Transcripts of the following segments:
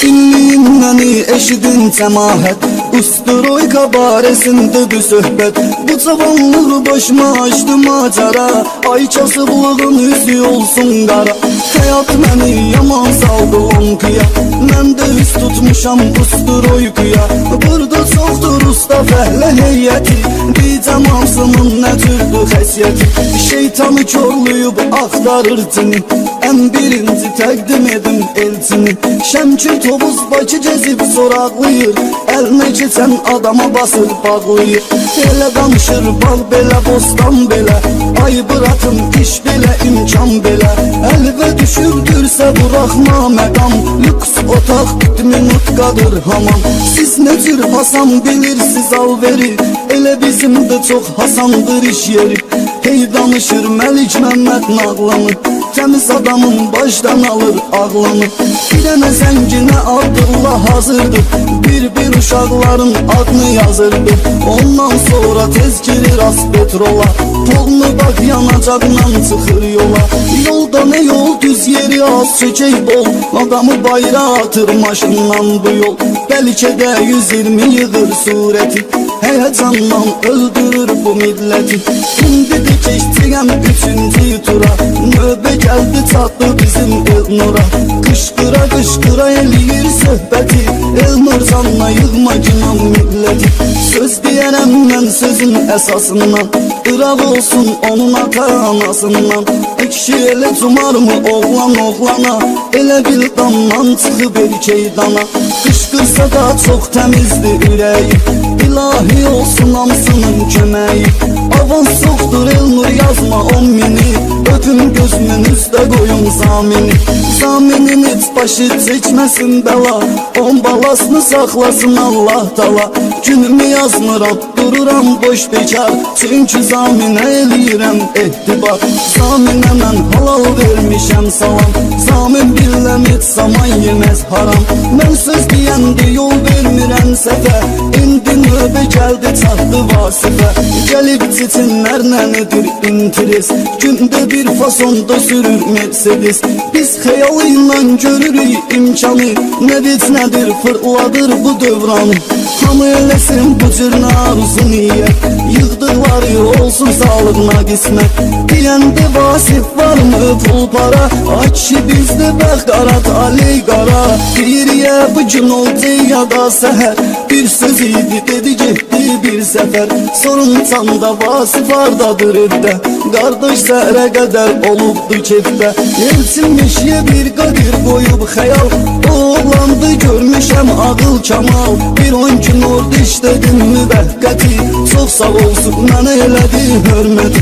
Dinliyinləni eşidin cəmaət, Ustroyka barəsindədir söhbət. Bu cavanlığı başıma açdı macəra, ay kasıblığın üzü olsun qara. Həyat məni yaman saldı lonkuya, mən də üst tutmuşam Ustroykaya. Burada çoxdur usta fəhlə heyəti, diyəcəm hamsının nə türdür xəsiyyəti. Şeytanı körlüyüb axtarır cini, ən birinci təqdim edim elçini. Şəmkir Tovuz Bakı gəzib soraqlayır, əlinə keçən adama basır bağlayır. Elə danışır bal belə, bostan belə, ay bırakın iş belə, imkan belə. Əlvə düşürdürsə buraxma məqam, lüks otaq 4 minutqadır hamam. Siz nə cür hasam bilirsiz alveri, elə bizim də çox hasandır iş yeri. Hey danışır Məlik Məmməd nağlanır, təmiz adamın başdan alır ağlanır. Bir dənə zənginə Abdullah hazırdır, bir uşaqların adını yazırdı. Ondan sonra tez girir az petrola, polnu bak yanacaqla çıxır yola. Yolda nə yol, düz yeri az çəkək bol, adamı bayra atır maşından bu yol. Bəlkə də 120 yığır surəti, həyəcandan öldürür bu milləti. İndi də keçdirəm 3-cü tura, növbə gəldi çatdı bizim Elnura. Qışqıra qışqıra eləyir söhbəti, Elnur canına yığma günah milləti. Söz deyərəm mən sözün əsasından, qıraq olsun onun ata anasından. Kişi elə cumarmı oğlan oğlana, elə bil damdan çıxıb erkək dana. Qışqırsa da çox təmizdir ürəyi, İlahi olsun hamsının köməyi. Avans çoxdur Elnur yazma 10 mini, öpüm gözünün üstə qoyun zamini. Zaminin heç başı çəkməsin bəla, 10 balasını saxlasın Allah tala. Günümü yazmıram, dururam boş bekar, çünkü zaminə eləyirəm ehtibar. Zaminə mən halal vermişəm salam, zamin biləm heç zaman yeməz haram. Mən söz deyəndə yol vermirəm səfə, indi növbə gəldi çatdı vasifə. Gəlib çeçinlərlə edir interes, gündə bir fasonda sürür Mercedes. Biz xəyal ilə görürük imkanı, nə vec nədir fırladır bu dövranı. Hamı eləsin bu cür arzu niyyət, yığdıqları olsun sağlığına qismət. Deyəndə vasif varmı pul para, ay kişi bizdə bəxt qara taley qara. Biriyə bu gün oldu ya da səhər, bir söz idi dedi getdi bir səfər. Sorun çanda vasif hardadır evdə, qardaş səhərə qədər olubdu kefdə. Elçinmişyə bir qadir qoyub xəyal, oğlandı görmüşəm ağıl kamal. Bir 10 gün orada işlədim müvəqqəti, çox sağ olsun mənə elədi hörməti.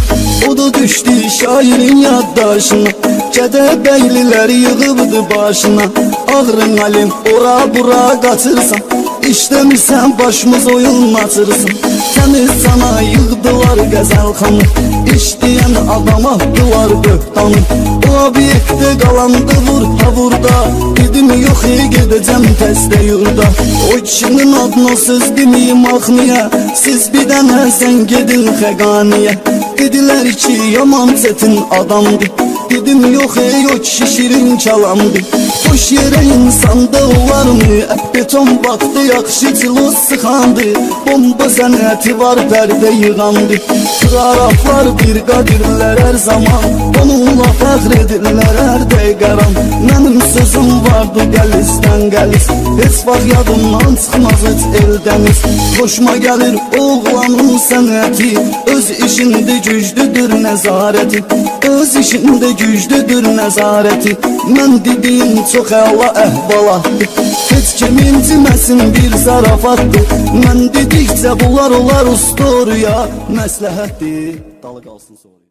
O da düşdü şairin yaddaşına, Gədəbəylilər yığıbdı başına. Ağrın alim ora bura qaçırsan, İşləmirsən başımız oyun açırsın. Təmiz sana yığdılar qəzəlxanı, İşləyən adama atdılar böhtanı. O obyektdə qalandı vur havurda, dedim yox gedəcəm təzdə yurda. O kişinin adına söz deməyim axniyə, siz bir dənə sən gedin xəqaniyə. Dedilər ki yaman çətin adamdı, dedim yox o kişi şirin kalamdı. Boş yerə insanda olarmı, beton vaxtı yaxşı cilos sıxandı. Bomba sənəti var pərdə yığandı, Araflar bir qadirlər hər zaman, onunla fəxr edirlər hər dəqiqəram. Mənim sözüm vardı qəlizdən qəliz, heç vaxt yadımdan çıxmaz heç eldəniz. Xoşuma gəlir oğlanın sənəti, öz işində güclüdür nəzarəti, öz işində güclüdür nəzarəti. Mən dediyim çox əla əhvalatdır, heç kim inciməsin bir zarafatdır. Mən dedikcə bunlar olar ustoruya məsləhətdir, dalı qalsın sonra.